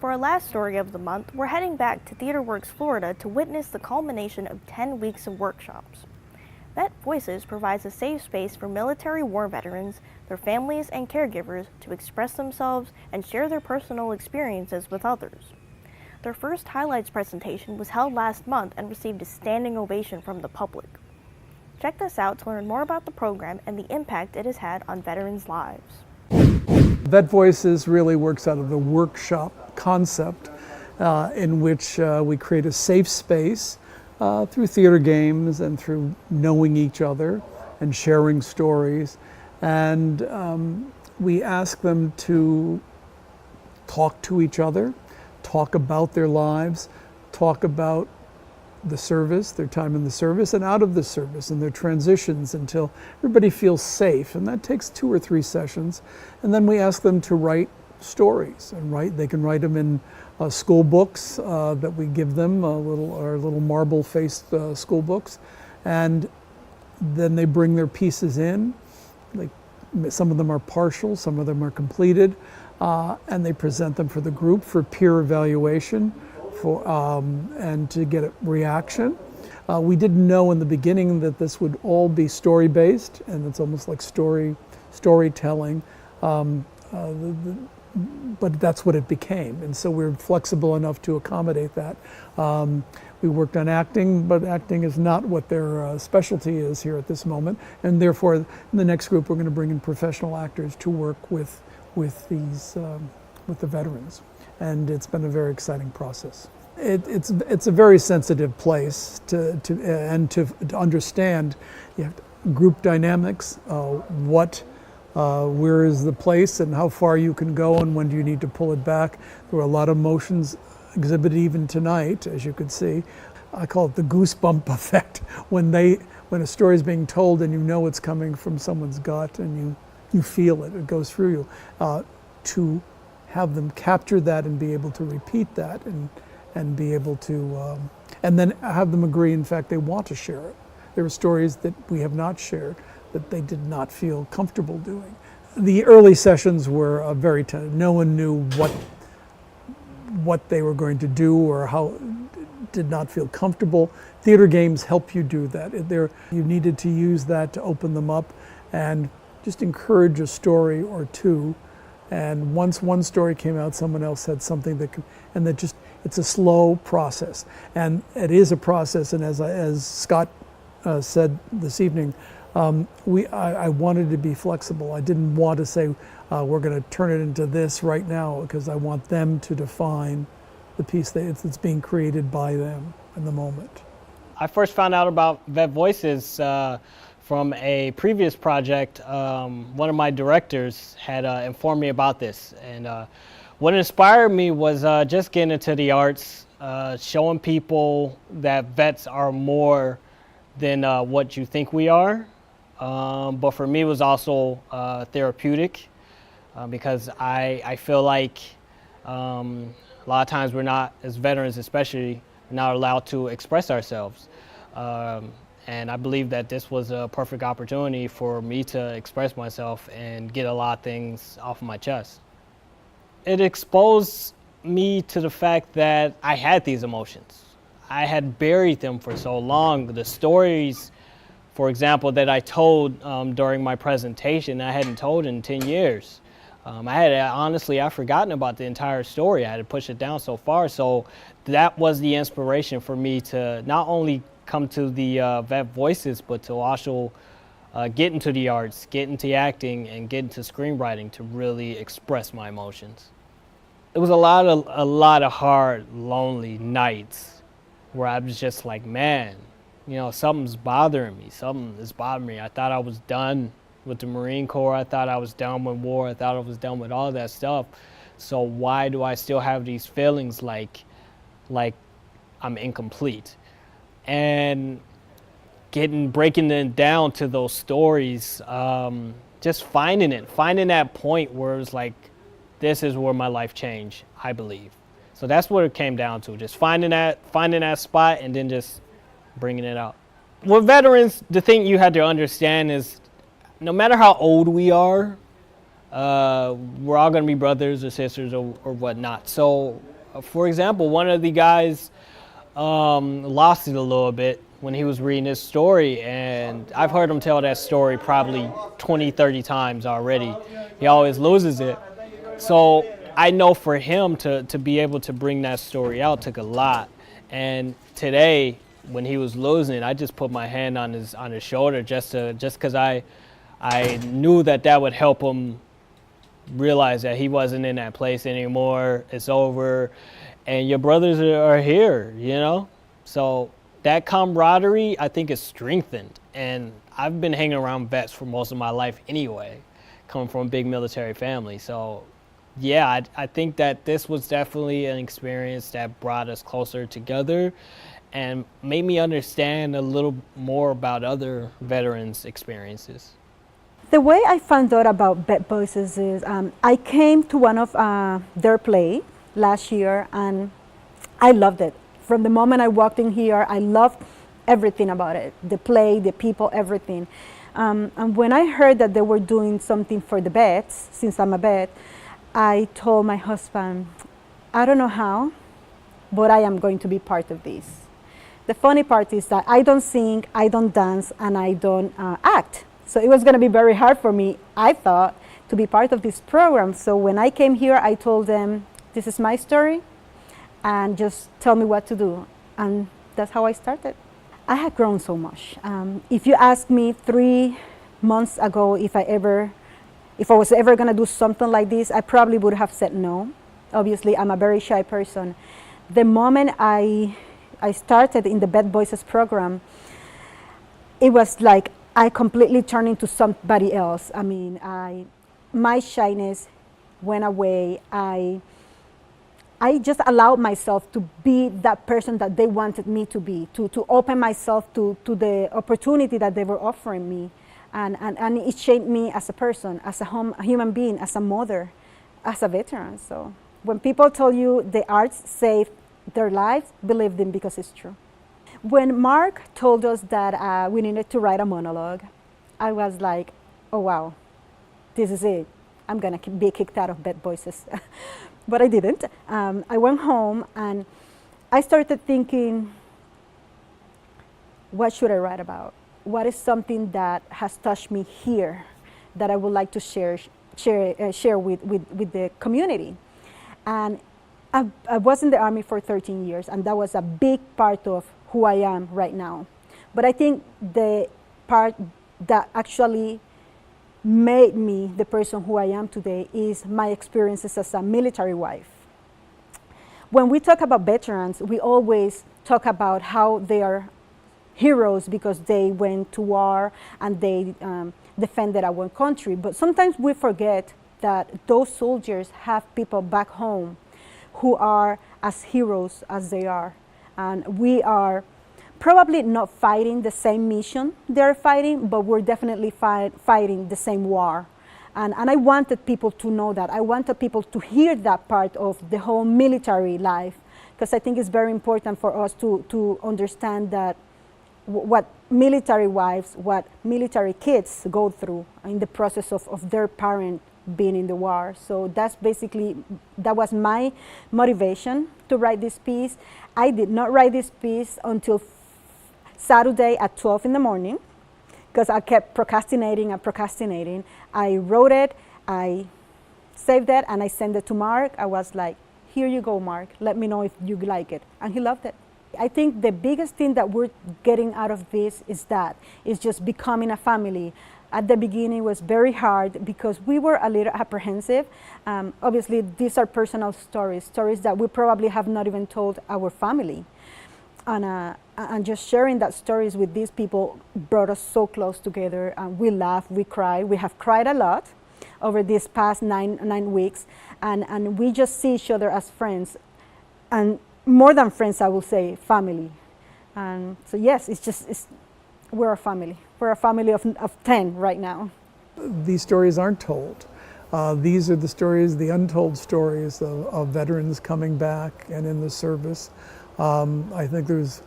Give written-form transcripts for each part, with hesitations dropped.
For our last story of the month, we're heading back to TheatreWorks Florida to witness the culmination of 10 weeks of workshops. Vet Voices provides a safe space for military war veterans, their families, and caregivers to express themselves and share their personal experiences with others. Their first highlights presentation was held last month and received a standing ovation from the public. Check this out to learn more about the program and the impact it has had on veterans' lives. Vet Voices really works out of the workshop concept in which we create a safe space through theater games and through knowing each other and sharing stories. And we ask them to talk to each other, talk about their lives, talk about the service, their time in the service and out of the service, and their transitions until everybody feels safe. And that takes 2 or 3 sessions. And then we ask them to write stories, and they can write them in school books that we give them, our little marble-faced school books. And then they bring their pieces in. Some of them are partial, some of them are completed, and they present them for the group for peer evaluation and to get a reaction. We didn't know in the beginning that this would all be story-based, and it's almost like storytelling, but that's what it became. And so we're flexible enough to accommodate that. We worked on acting, but acting is not what their specialty is here at this moment. And therefore, in the next group, we're going to bring in professional actors to work with the veterans. And it's been a very exciting process. It's a very sensitive place to understand. You have group dynamics, where is the place and how far you can go and when do you need to pull it back. There were a lot of emotions exhibited even tonight, as you could see. I call it the goosebump effect when a story is being told and you know it's coming from someone's gut and you feel it goes through you. To have them capture that and be able to repeat that and be able to and then have them agree in fact they want to share it. There are stories that we have not shared that they did not feel comfortable doing. The early sessions were very tense. No one knew what they were going to do or how, did not feel comfortable. Theater games help you do that. You needed to use that to open them up and just encourage a story or two. And once one story came out, someone else had something it's a slow process. And it is a process, and as Scott said this evening, I wanted to be flexible. I didn't want to say, we're going to turn it into this right now, because I want them to define the piece that's being created by them in the moment. I first found out about Vet Voices from a previous project. One of my directors had informed me about this, and what inspired me was just getting into the arts, showing people that vets are more than what you think we are. But for me, it was also therapeutic because I feel like a lot of times we're not, as veterans especially, not allowed to express ourselves. And I believe that this was a perfect opportunity for me to express myself and get a lot of things off of my chest. It exposed me to the fact that I had these emotions. I had buried them for so long. The stories, for example, that I told during my presentation, I hadn't told in 10 years. I'd forgotten about the entire story. I had to push it down so far. So that was the inspiration for me to not only come to the Vet Voices, but to also get into the arts, get into acting, and get into screenwriting to really express my emotions. It was a lot of hard, lonely nights where I was just like, man, something's bothering me. Something is bothering me. I thought I was done with the Marine Corps. I thought I was done with war. I thought I was done with all that stuff. So why do I still have these feelings like I'm incomplete? And breaking it down to those stories, just finding that point where it's like, this is where my life changed, I believe. So that's what it came down to, just finding that spot and then just bringing it out. With veterans, the thing you had to understand is no matter how old we are, we're all going to be brothers or sisters or whatnot. So, for example, one of the guys lost it a little bit when he was reading his story, and I've heard him tell that story probably 20, 30 times already. He always loses it. So I know for him to be able to bring that story out took a lot. And today, when he was losing it, I just put my hand on his shoulder just because I knew that would help him realize that he wasn't in that place anymore. It's over, and your brothers are here, you know? So that camaraderie, I think, is strengthened. And I've been hanging around vets for most of my life anyway, coming from a big military family. So yeah, I think that this was definitely an experience that brought us closer together and made me understand a little more about other veterans' experiences. The way I found out about Vet Voices is I came to one of their play last year, and I loved it. From the moment I walked in here, I loved everything about it, the play, the people, everything. And when I heard that they were doing something for the vets, since I'm a vet, I told my husband, I don't know how, but I am going to be part of this. The funny part is that I don't sing, I don't dance, and I don't act. So it was going to be very hard for me, I thought, to be part of this program. So when I came here, I told them, this is my story, and just tell me what to do. And that's how I started. I had grown so much. If you asked me 3 months ago if I was ever going to do something like this, I probably would have said no. Obviously, I'm a very shy person. The moment I started in the Vet Voices program, it was like I completely turned into somebody else. I mean, my shyness went away. I just allowed myself to be that person that they wanted me to be, to open myself to the opportunity that they were offering me. And it shaped me as a person, as a human being, as a mother, as a veteran. So when people tell you the arts saved their lives, believe them because it's true. When Mark told us that we needed to write a monologue, I was like, oh wow, this is it. I'm gonna be kicked out of Vet Voices. But I didn't. I went home and I started thinking, what should I write about? What is something that has touched me here that I would like to share with the community? And I was in the Army for 13 years, and that was a big part of who I am right now. But I think the part that actually made me the person who I am today is my experiences as a military wife. When we talk about veterans, we always talk about how they are heroes because they went to war and they defended our country. But sometimes we forget that those soldiers have people back home who are as heroes as they are. And we are probably not fighting the same mission they're fighting, but we're definitely fighting the same war. And I wanted people to know that. I wanted people to hear that part of the whole military life, because I think it's very important for us to understand that what military wives, what military kids go through in the process of their parent being in the war. So that was my motivation to write this piece. I did not write this piece until Saturday at 12 in the morning, because I kept procrastinating and procrastinating. I wrote it, I saved it, and I sent it to Mark. I was like, here you go, Mark. Let me know if you like it. And he loved it. I think the biggest thing that we're getting out of this is just becoming a family. At the beginning, it was very hard because we were a little apprehensive. Obviously, these are personal stories that we probably have not even told our family. And just sharing that stories with these people brought us so close together. We laughed, we cried. We have cried a lot over these past nine weeks. And we just see each other as friends. And more than friends, I will say, family. And so yes, we're a family. We're a family of 10 right now. These stories aren't told. These are the stories, the untold stories of veterans coming back and in the service. I think there's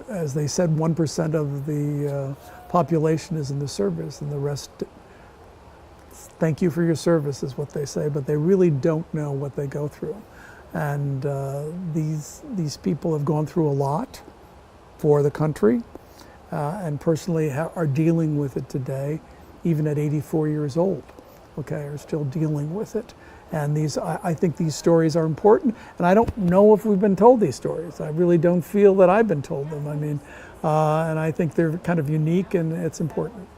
as they said, 1% of the population is in the service, and the rest thank you for your service is what they say, but they really don't know what they go through. And these people have gone through a lot for the country, and personally are dealing with it today, even at 84 years old, okay, are still dealing with it. And I think these stories are important, and I don't know if we've been told these stories. I really don't feel that I've been told them. I mean, and I think they're kind of unique, and it's important.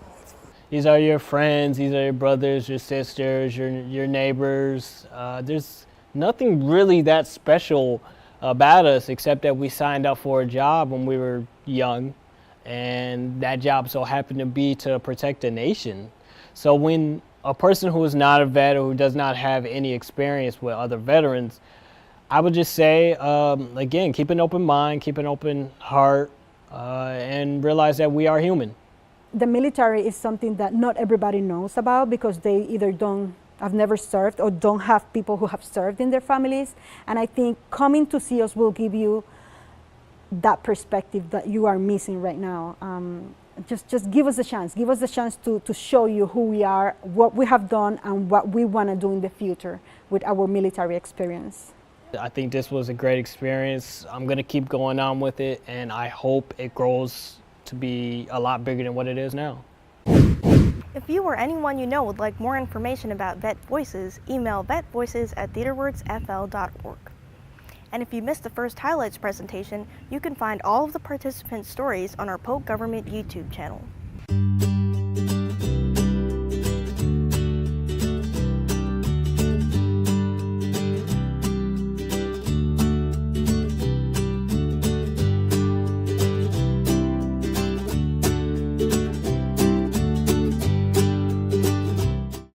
These are your friends, these are your brothers, your sisters, your neighbors. There's nothing really that special about us except that we signed up for a job when we were young, and that job so happened to be to protect a nation. So when a person who is not a vet or who does not have any experience with other veterans, I would just say, again, keep an open mind, keep an open heart, and realize that we are human. The military is something that not everybody knows about because they either have never served or don't have people who have served in their families. And I think coming to see us will give you that perspective that you are missing right now. Just give us a chance. Give us a chance to show you who we are, what we have done, and what we want to do in the future with our military experience. I think this was a great experience. I'm going to keep going on with it, and I hope it grows to be a lot bigger than what it is now. If you or anyone you know would like more information about Vet Voices, email vetvoices@theatreworksfl.org. And if you missed the first highlights presentation, you can find all of the participants' stories on our Polk Government YouTube channel.